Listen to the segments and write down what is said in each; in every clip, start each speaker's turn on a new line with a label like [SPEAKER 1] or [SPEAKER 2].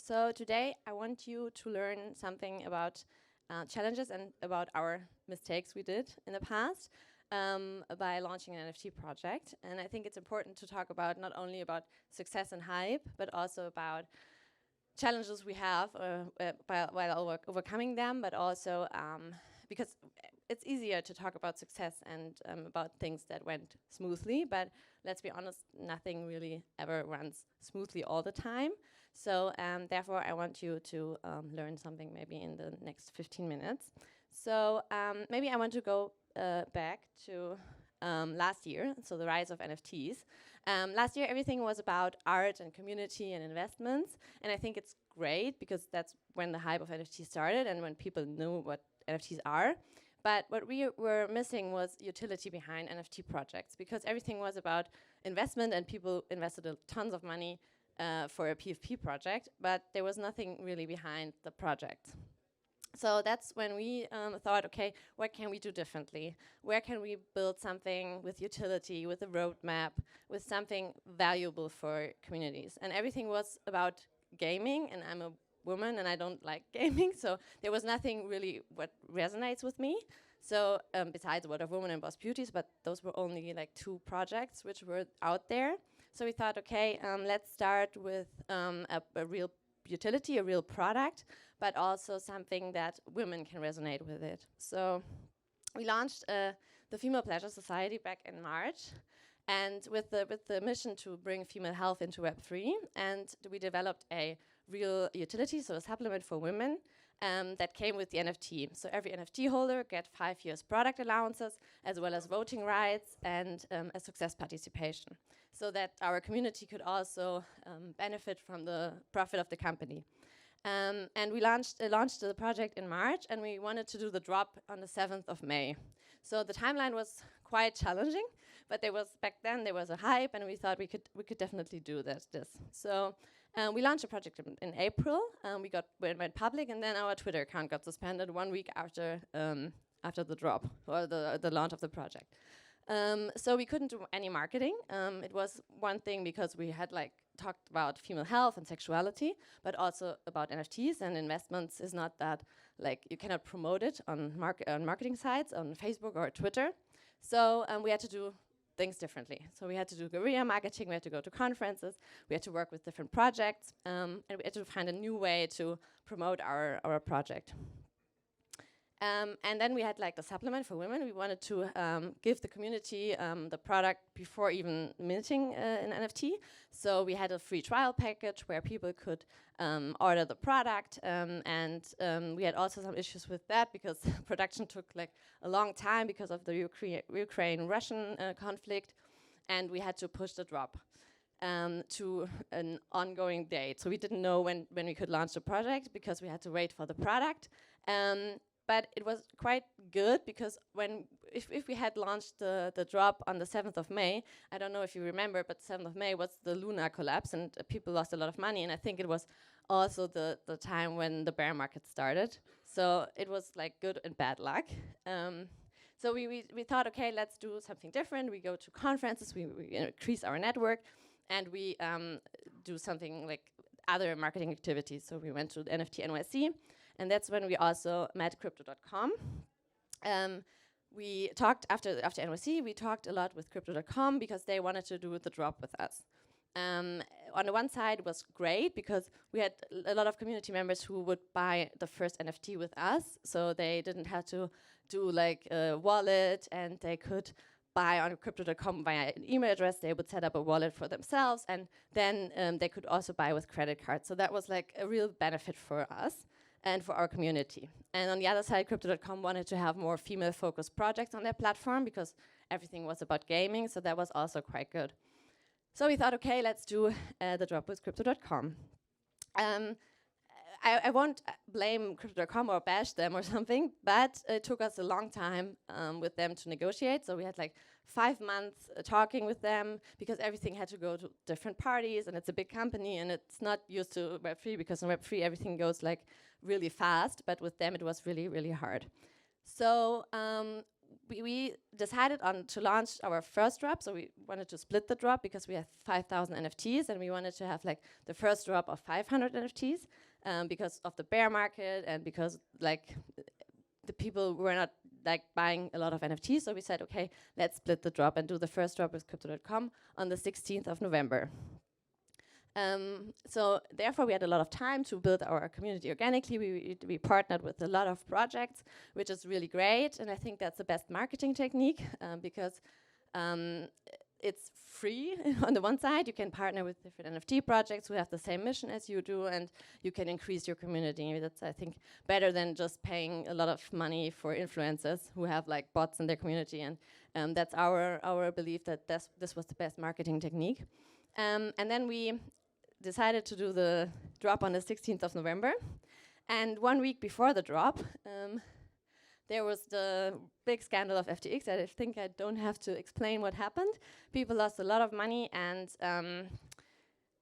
[SPEAKER 1] So today I want you to learn something about challenges and about our mistakes we did in the past by launching an NFT project. And I think it's important to talk about not only about success and hype, but also about challenges we have while overcoming them, but also because it's easier to talk about success and about things that went smoothly, but let's be honest, nothing really ever runs smoothly all the time. So therefore, I want you to learn something maybe in the next 15 minutes. So maybe I want to go back to last year, so the rise of NFTs. Last year, everything was about art and community and investments, and I think it's great because that's when the hype of NFTs started and when people knew what NFTs are. But what we were missing was utility behind NFT projects, because everything was about investment and people invested tons of money for a PFP project, but there was nothing really behind the project. So that's when we thought, okay, what can we do differently? Where can we build something with utility, with a roadmap, with something valuable for communities? And everything was about gaming, and I'm a woman and I don't like gaming, so there was nothing really what resonates with me. So besides What of Woman and Boss Beauties, but those were only like 2 projects which were out there. So we thought, okay, let's start with a real utility, a real product, but also something that women can resonate with it. So we launched the Female Pleasure Society back in March, and with the mission to bring female health into Web3, and we developed a real utility, so a supplement for women that came with the NFT. So every NFT holder get 5 years product allowances, as well as voting rights and a success participation, so that our community could also benefit from the profit of the company. And we launched the project in March, and we wanted to do the drop on the 7th of May. So the timeline was quite challenging, but back then there was a hype, and we thought we could definitely do this. So we launched the project in April. We went public, and then our Twitter account got suspended 1 week after the drop or the launch of the project. So we couldn't do any marketing. It was one thing because we had talked about female health and sexuality, but also about NFTs and investments is not that you cannot promote it on marketing sites on Facebook or Twitter. So we had to do things differently. So we had to do guerrilla marketing, we had to go to conferences, we had to work with different projects, and we had to find a new way to promote our project. And then we had the supplement for women. We wanted to give the community the product before even minting an NFT. So we had a free trial package where people could order the product. And we had also some issues with that because production took a long time because of the Ukraine-Russian conflict. And we had to push the drop to an ongoing date. So we didn't know when we could launch the project because we had to wait for the product. But it was quite good because if we had launched the drop on the 7th of May, I don't know if you remember, but 7th of May was the Luna collapse and people lost a lot of money. And I think it was also the time when the bear market started. So it was good and bad luck. So we thought, okay, let's do something different. We go to conferences, we increase our network, and we do something other marketing activities. So we went to the NFT NYC, and that's when we also met Crypto.com. We talked after NYC, we talked a lot with Crypto.com because they wanted to do the drop with us. On the one side, it was great because we had a lot of community members who would buy the first NFT with us, so they didn't have to do a wallet, and they could buy on Crypto.com via an email address. They would set up a wallet for themselves, and then they could also buy with credit cards. So that was a real benefit for us and for our community. And on the other side, Crypto.com wanted to have more female-focused projects on their platform because everything was about gaming, so that was also quite good. So we thought, okay, let's do the drop with Crypto.com. I won't blame Crypto.com or bash them or something, but it took us a long time with them to negotiate. So we had 5 months talking with them because everything had to go to different parties, and it's a big company and it's not used to Web3 because in Web3 everything goes really fast, but with them it was really, really hard. So we decided on to launch our first drop. So we wanted to split the drop because we have 5,000 NFTs, and we wanted to have like the first drop of 500 NFTs because of the bear market and because like the people were not like buying a lot of NFTs. So we said, okay, let's split the drop and do the first drop with crypto.com on the 16th of November. So therefore, we had a lot of time to build our community organically. We partnered with a lot of projects, which is really great. And I think that's the best marketing technique because it's free on the one side. You can partner with different NFT projects who have the same mission as you do, and you can increase your community. That's, I think, better than just paying a lot of money for influencers who have like bots in their community. And that's our belief that this was the best marketing technique. And then we decided to do the drop on the 16th of November. And 1 week before the drop, there was the big scandal of FTX. I think I don't have to explain what happened. People lost a lot of money, and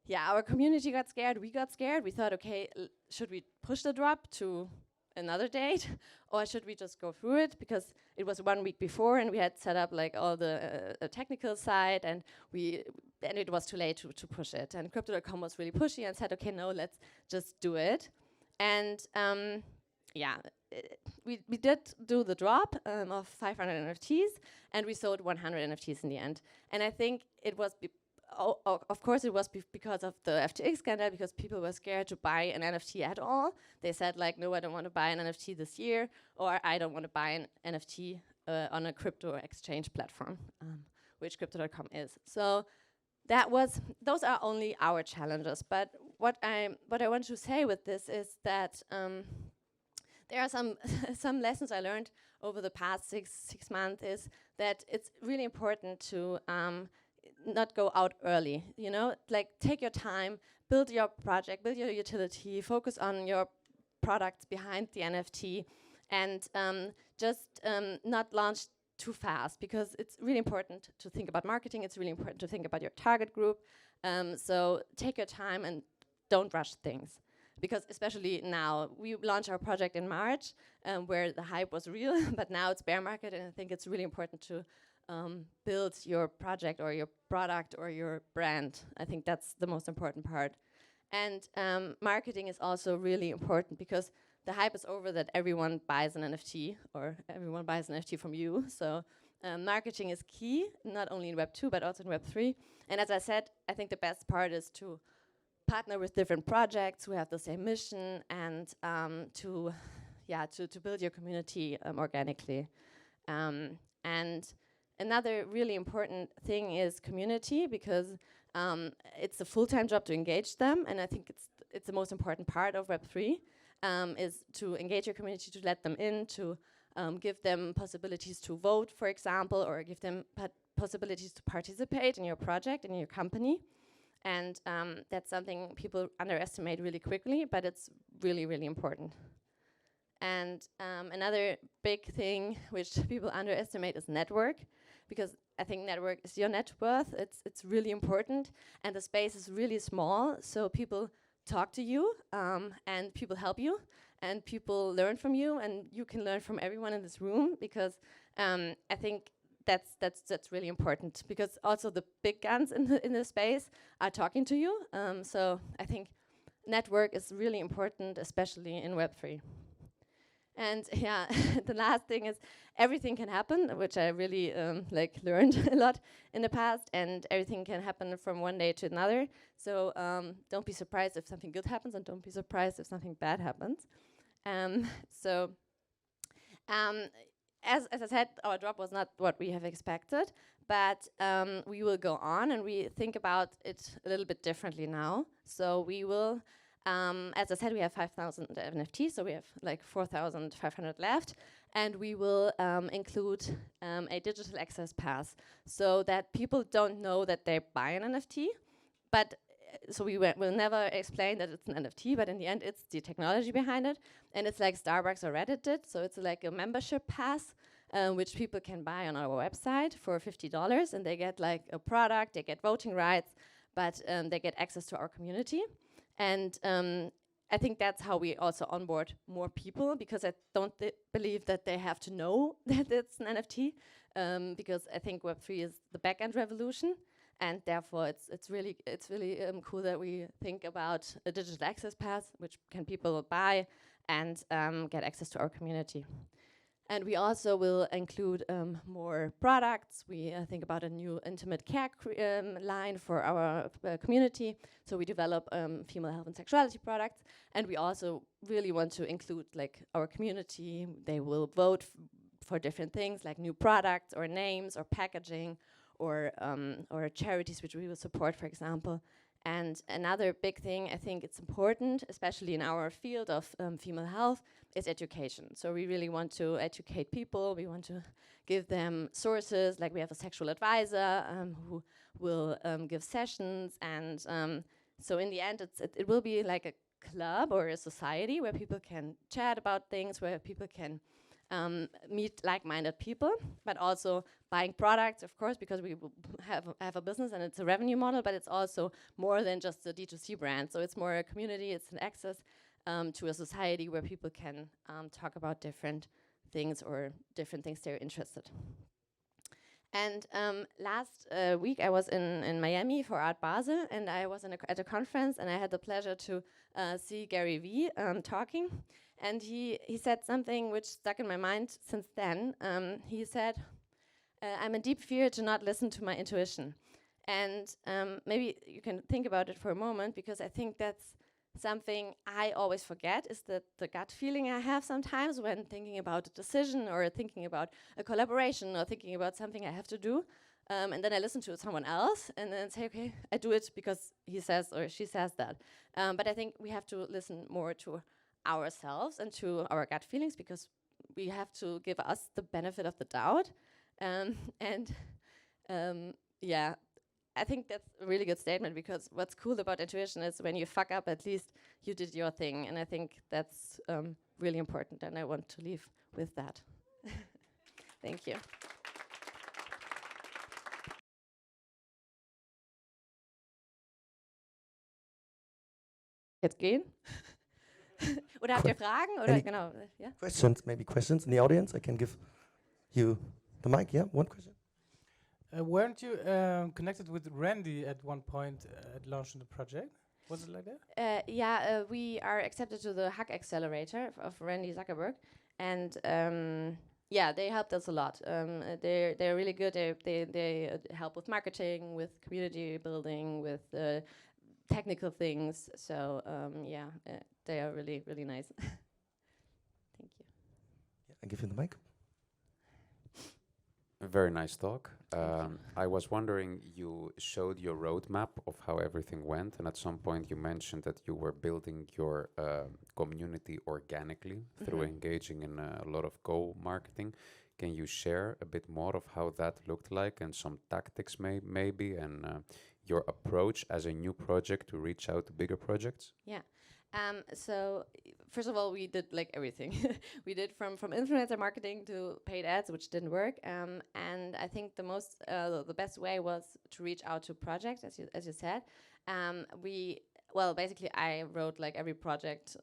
[SPEAKER 1] yeah, our community got scared. We got scared. We thought, okay, should we push the drop to another date, or should we just go through it? Because it was 1 week before, and we had set up like all the technical side, and it was too late to push it. And Crypto.com was really pushy and said, okay, no, let's just do it. And yeah, we did do the drop of 500 NFTs, and we sold 100 NFTs in the end. And I think it was, of course, it was because of the FTX scandal, because people were scared to buy an NFT at all. They said like, no, I don't want to buy an NFT this year, or I don't want to buy an NFT on a crypto exchange platform, which Crypto.com is. So those are only our challenges. But what I want to say with this is that there are some lessons I learned over the past six months is that it's really important to not go out early, you know, like take your time, build your project, build your utility, focus on your products behind the NFT, and just not launch too fast, because it's really important to think about marketing. It's really important to think about your target group. So take your time and don't rush things. Because especially now, we launched our project in March, where the hype was real, but now it's bear market, and I think it's really important to build your project or your product or your brand. I think that's the most important part. And marketing is also really important, because the hype is over that everyone buys an NFT, or everyone buys an NFT from you. So marketing is key, not only in Web 2, but also in Web 3. And as I said, I think the best part is to partner with different projects who have the same mission, and to build your community organically. And another really important thing is community, because it's a full-time job to engage them, and I think it's the most important part of Web3, is to engage your community, to let them in, to give them possibilities to vote, for example, or give them possibilities to participate in your project, in your company. And that's something people underestimate really quickly, but it's really, really important. And another big thing which people underestimate is network, because I think network is your net worth. It's really important, and the space is really small, so people talk to you, and people help you, and people learn from you, and you can learn from everyone in this room, because I think that's really important, because also the big guns in the space are talking to you. So I think network is really important, especially in Web3. And yeah, the last thing is everything can happen, which I really learned a lot in the past, and everything can happen from one day to another. So don't be surprised if something good happens, and don't be surprised if something bad happens. As I said, our drop was not what we have expected, but we will go on, and we think about it a little bit differently now. So we will, as I said, we have 5,000 NFTs, so we have like 4,500 left, and we will include a digital access pass, so that people don't know that they buy an NFT, but so we will never explain that it's an NFT, but in the end, it's the technology behind it. And it's like Starbucks or Reddit did. So it's like a membership pass, which people can buy on our website for $50. And they get like a product, they get voting rights, but they get access to our community. And I think that's how we also onboard more people, because I don't believe that they have to know that it's an NFT, because I think Web3 is the back-end revolution, and therefore it's really cool that we think about a digital access pass, which can people buy and get access to our community. And we also will include more products. We think about a new intimate care line for our community. So we develop female health and sexuality products. And we also really want to include like our community. They will vote for different things like new products or names or packaging or charities which we will support, for example. And another big thing, I think it's important, especially in our field of female health, is education. So we really want to educate people. We want to give them sources, like we have a sexual advisor who will give sessions. And so in the end, it will be like a club or a society where people can chat about things, where people can meet like-minded people, but also buying products, of course, because we have a business and it's a revenue model, but it's also more than just a D2C brand. So it's more a community, it's an access to a society where people can talk about different things or different things they're interested. And last week I was in Miami for Art Basel, and I was at a conference, and I had the pleasure to see Gary Vee talking. And he said something which stuck in my mind since then. He said, I'm in deep fear to not listen to my intuition. And maybe you can think about it for a moment, because I think that's something I always forget, is the gut feeling I have sometimes when thinking about a decision or thinking about a collaboration or thinking about something I have to do. And then I listen to someone else and then say, okay, I do it because he says or she says that. But I think we have to listen more to ourselves and to our gut feelings, because we have to give us the benefit of the doubt. Yeah, I think that's a really good statement, because what's cool about intuition is when you fuck up, at least you did your thing. And I think that's really important, and I want to leave with that. Thank you. Jetzt gehen? Oder habt ihr Fragen? Oder genau, yeah?
[SPEAKER 2] Questions, maybe questions in the audience? I can give you the mic. Yeah, one question.
[SPEAKER 3] Weren't you connected with Randy at one point at launching the project? Was it like that?
[SPEAKER 1] Yeah, we are accepted to the Hack Accelerator of Randy Zuckerberg, and yeah, they helped us a lot. They're really good. They help with marketing, with community building, with technical things. So yeah, they are really, really nice. Thank you.
[SPEAKER 2] Yeah, I give you the mic.
[SPEAKER 4] A very nice talk. I was wondering, you showed your roadmap of how everything went, and at some point you mentioned that you were building your community organically through engaging in a lot of co-marketing. Can you share a bit more of how that looked like, and some tactics maybe, and your approach as a new project to reach out to bigger projects?
[SPEAKER 1] Yeah. So first of all, we did like everything. We did from influencer marketing to paid ads, which didn't work. And I think the best way was to reach out to projects, as you said. Basically, I wrote like every project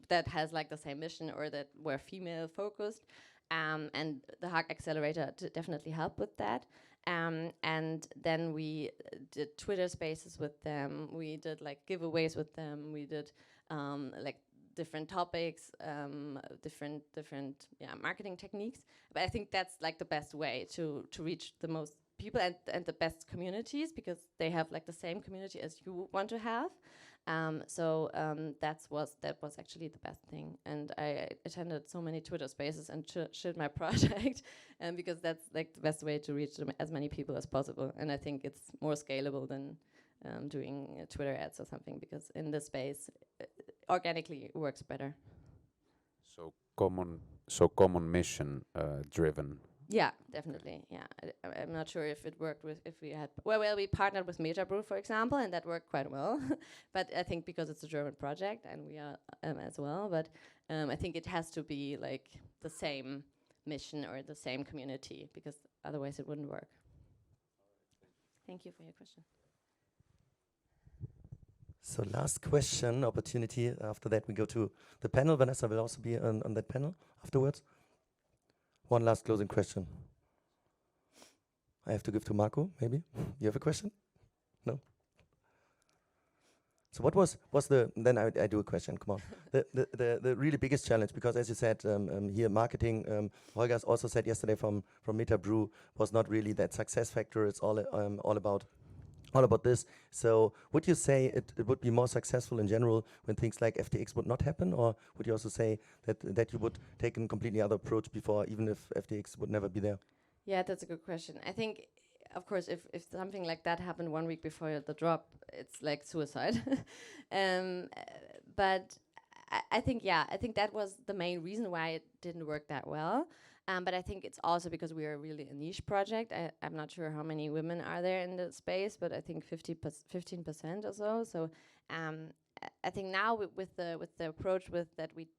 [SPEAKER 1] that has like the same mission or that were female focused. And the Hack Accelerator definitely helped with that. And then we did Twitter Spaces with them. We did like giveaways with them. We did like different topics, different marketing techniques. But I think that's like the best way to reach the most people and the best communities, because they have like the same community as you want to have. That was actually the best thing. And I attended so many Twitter Spaces and shared my project, because that's like the best way to reach as many people as possible. And I think it's more scalable than doing Twitter ads or something, because in this space, organically it works better.
[SPEAKER 4] So common mission driven.
[SPEAKER 1] Yeah, definitely. Yeah, I'm not sure if it worked if we had. Well, we partnered with Metabrew, for example, and that worked quite well. But I think because it's a German project and we are as well. But I think it has to be like the same mission or the same community, because otherwise it wouldn't work. Thank you for your question.
[SPEAKER 2] So last question, opportunity. After that, we go to the panel. Vanessa will also be on that panel afterwards. One last closing question. I have to give to Marco, maybe. You have a question? No? So what was the, then I do a question, come on. The really biggest challenge, because as you said, here marketing, Holger also said yesterday from Meta Brew, was not really that success factor. It's all about this. So would you say it would be more successful in general when things like FTX would not happen? Or would you also say that you would take a completely other approach before, even if FTX would never be there?
[SPEAKER 1] Yeah, that's a good question. I think, of course, if something like that happened 1 week before the drop, it's like suicide. But I think, yeah, I think that was the main reason why it didn't work that well. But I think it's also because we are really a niche project. I'm not sure how many women are there in the space, but I think 15% or so. So I think now with the approach that we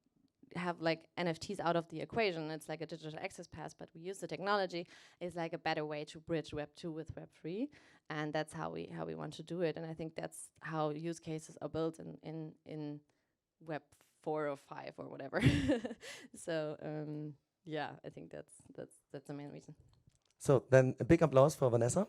[SPEAKER 1] have like NFTs out of the equation, it's like a digital access pass, but we use the technology, is like a better way to bridge Web 2 with Web 3, and that's how we want to do it. And I think that's how use cases are built in Web 4 or 5 or whatever. So yeah, I think that's the main reason.
[SPEAKER 2] So then a big applause for Vanessa.